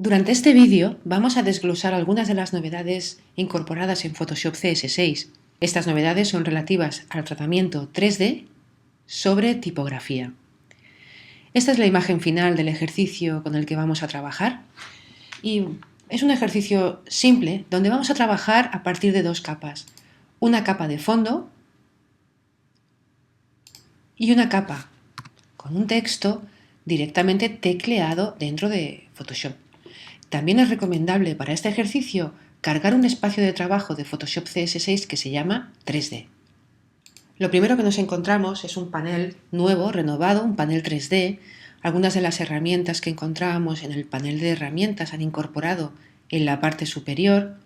Durante este vídeo vamos a desglosar algunas de las novedades incorporadas en Photoshop CS6. Estas novedades son relativas al tratamiento 3D sobre tipografía. Esta es la imagen final del ejercicio con el que vamos a trabajar y es un ejercicio simple donde vamos a trabajar a partir de dos capas. Una capa de fondo y una capa con un texto directamente tecleado dentro de Photoshop. También es recomendable para este ejercicio cargar un espacio de trabajo de Photoshop CS6 que se llama 3D. Lo primero que nos encontramos es un panel nuevo, renovado, un panel 3D. Algunas de las herramientas que encontrábamos en el panel de herramientas han incorporado en la parte superior.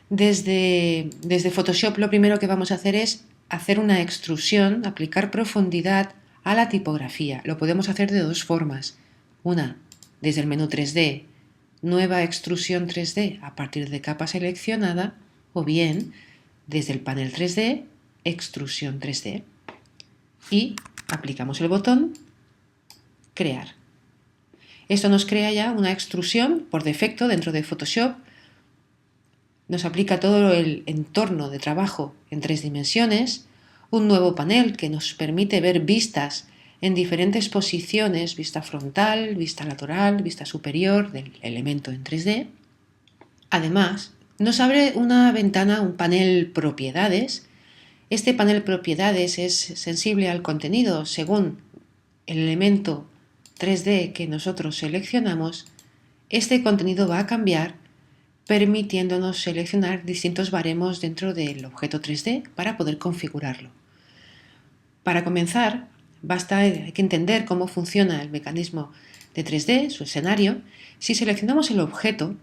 Desde Photoshop lo primero que vamos a hacer es hacer una extrusión, aplicar profundidad a la tipografía. Lo podemos hacer de dos formas. Una, desde el menú 3D, nueva extrusión 3D a partir de capa seleccionada, o bien desde el panel 3D, extrusión 3D. Y aplicamos el botón crear. Esto nos crea ya una extrusión por defecto dentro de Photoshop. Nos aplica todo el entorno de trabajo en 3 dimensiones, un nuevo panel que nos permite ver vistas en diferentes posiciones, vista frontal, vista lateral, vista superior del elemento en 3D. Además, nos abre una ventana, un panel propiedades. Este panel propiedades es sensible al contenido según el elemento 3D que nosotros seleccionamos. Este contenido va a cambiar permitiéndonos seleccionar distintos baremos dentro del objeto 3D para poder configurarlo. Para comenzar, hay que entender cómo funciona el mecanismo de 3D, su escenario. Si seleccionamos el objeto,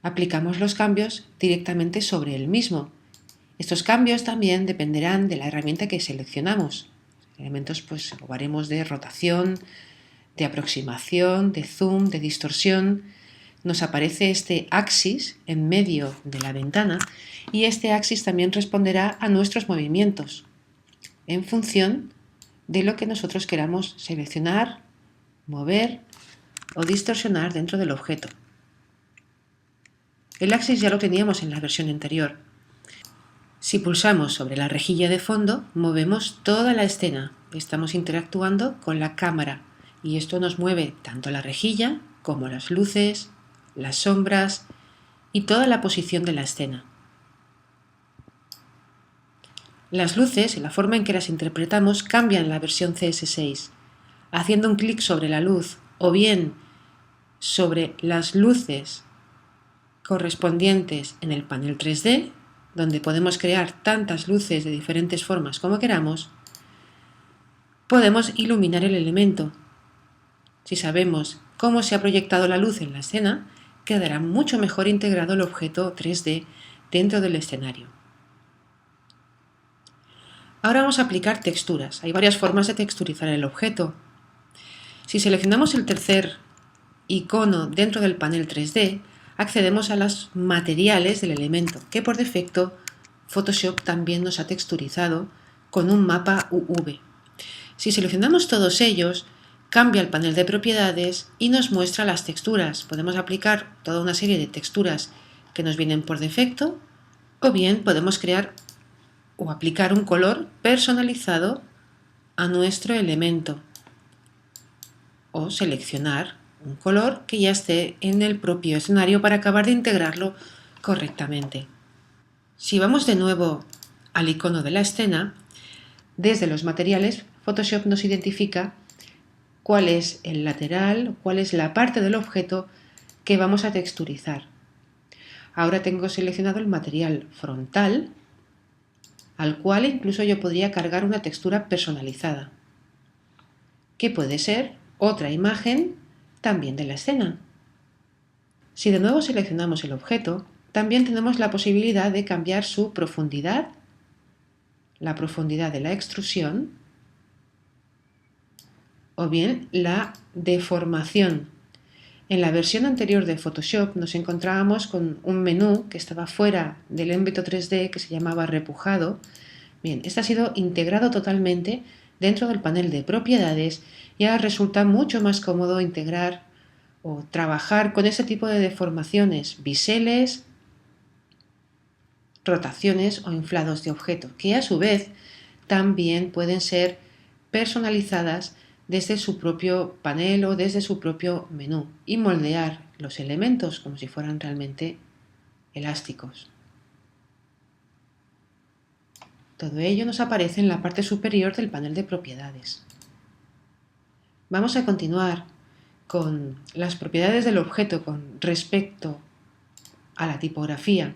aplicamos los cambios directamente sobre el mismo. Estos cambios también dependerán de la herramienta que seleccionamos. Elementos o baremos de rotación, de aproximación, de zoom, de distorsión. Nos aparece este axis en medio de la ventana y este axis también responderá a nuestros movimientos en función de lo que nosotros queramos seleccionar, mover o distorsionar dentro del objeto. El axis ya lo teníamos en la versión anterior. Si pulsamos sobre la rejilla de fondo, movemos toda la escena. Estamos interactuando con la cámara y esto nos mueve tanto la rejilla como las luces, las sombras y toda la posición de la escena. Las luces, la forma en que las interpretamos, cambian en la versión CS6. Haciendo un clic sobre la luz o bien sobre las luces correspondientes en el panel 3D, donde podemos crear tantas luces de diferentes formas como queramos, podemos iluminar el elemento. Si sabemos cómo se ha proyectado la luz en la escena, quedará mucho mejor integrado el objeto 3D dentro del escenario. Ahora vamos a aplicar texturas. Hay varias formas de texturizar el objeto. Si seleccionamos el tercer icono dentro del panel 3D, accedemos a los materiales del elemento, que por defecto Photoshop también nos ha texturizado con un mapa UV. Si seleccionamos todos ellos, cambia el panel de propiedades y nos muestra las texturas. Podemos aplicar toda una serie de texturas que nos vienen por defecto, o bien podemos crear o aplicar un color personalizado a nuestro elemento, o seleccionar un color que ya esté en el propio escenario para acabar de integrarlo correctamente. Si vamos de nuevo al icono de la escena, desde los materiales, Photoshop nos identifica cuál es el lateral, cuál es la parte del objeto que vamos a texturizar. Ahora tengo seleccionado el material frontal, al cual incluso yo podría cargar una textura personalizada, que puede ser otra imagen también de la escena. Si de nuevo seleccionamos el objeto, también tenemos la posibilidad de cambiar su profundidad, la profundidad de la extrusión, o bien la deformación. En la versión anterior de Photoshop nos encontrábamos con un menú que estaba fuera del ámbito 3D que se llamaba repujado. Bien, este ha sido integrado totalmente dentro del panel de propiedades y ahora resulta mucho más cómodo integrar o trabajar con ese tipo de deformaciones, biseles, rotaciones o inflados de objeto, que a su vez también pueden ser personalizadas desde su propio panel o desde su propio menú y moldear los elementos como si fueran realmente elásticos. Todo ello nos aparece en la parte superior del panel de propiedades. Vamos a continuar con las propiedades del objeto con respecto a la tipografía.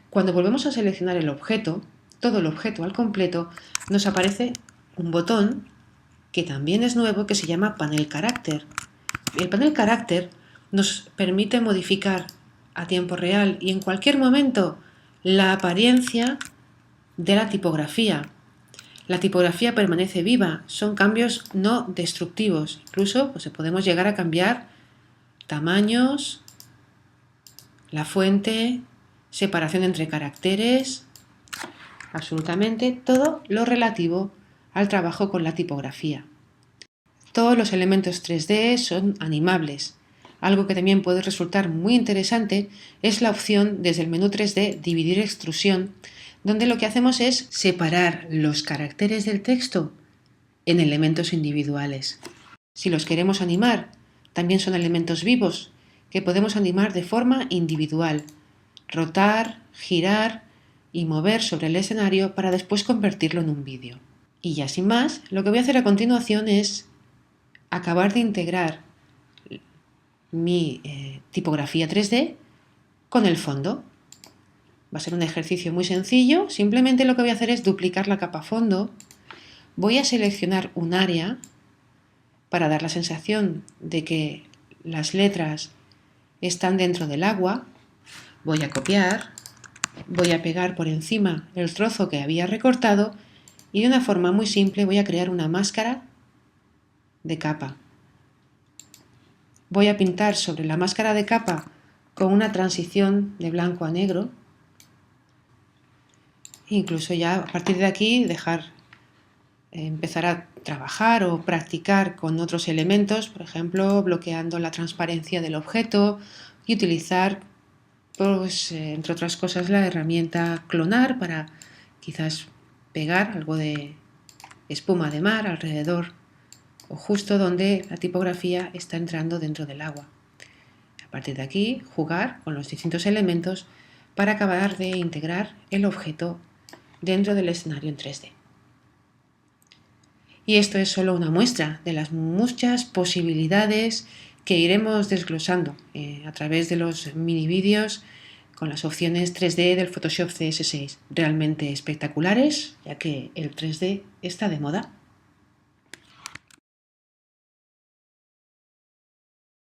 Cuando volvemos a seleccionar el objeto, todo el objeto al completo, nos aparece un botón que también es nuevo, que se llama panel carácter. El panel carácter nos permite modificar a tiempo real y en cualquier momento la apariencia de la tipografía. La tipografía permanece viva, son cambios no destructivos. Incluso podemos llegar a cambiar tamaños, la fuente, separación entre caracteres, absolutamente todo lo relativo al trabajo con la tipografía. Todos los elementos 3D son animables. Algo que también puede resultar muy interesante es la opción desde el menú 3D Dividir extrusión, donde lo que hacemos es separar los caracteres del texto en elementos individuales. Si los queremos animar, también son elementos vivos que podemos animar de forma individual, rotar, girar y mover sobre el escenario para después convertirlo en un vídeo. Y ya sin más, lo que voy a hacer a continuación es acabar de integrar mi tipografía 3D con el fondo. Va a ser un ejercicio muy sencillo, simplemente lo que voy a hacer es duplicar la capa fondo, voy a seleccionar un área para dar la sensación de que las letras están dentro del agua, voy a copiar, voy a pegar por encima el trozo que había recortado y de una forma muy simple voy a crear una máscara de capa. Voy a pintar sobre la máscara de capa con una transición de blanco a negro. Incluso ya a partir de aquí empezar a trabajar o practicar con otros elementos, por ejemplo, bloqueando la transparencia del objeto y utilizar, entre otras cosas, la herramienta clonar para quizás pegar algo de espuma de mar alrededor o justo donde la tipografía está entrando dentro del agua. A partir de aquí, jugar con los distintos elementos para acabar de integrar el objeto dentro del escenario en 3D. Y esto es solo una muestra de las muchas posibilidades que iremos desglosando a través de los mini vídeos con las opciones 3D del Photoshop CS6, realmente espectaculares, ya que el 3D está de moda.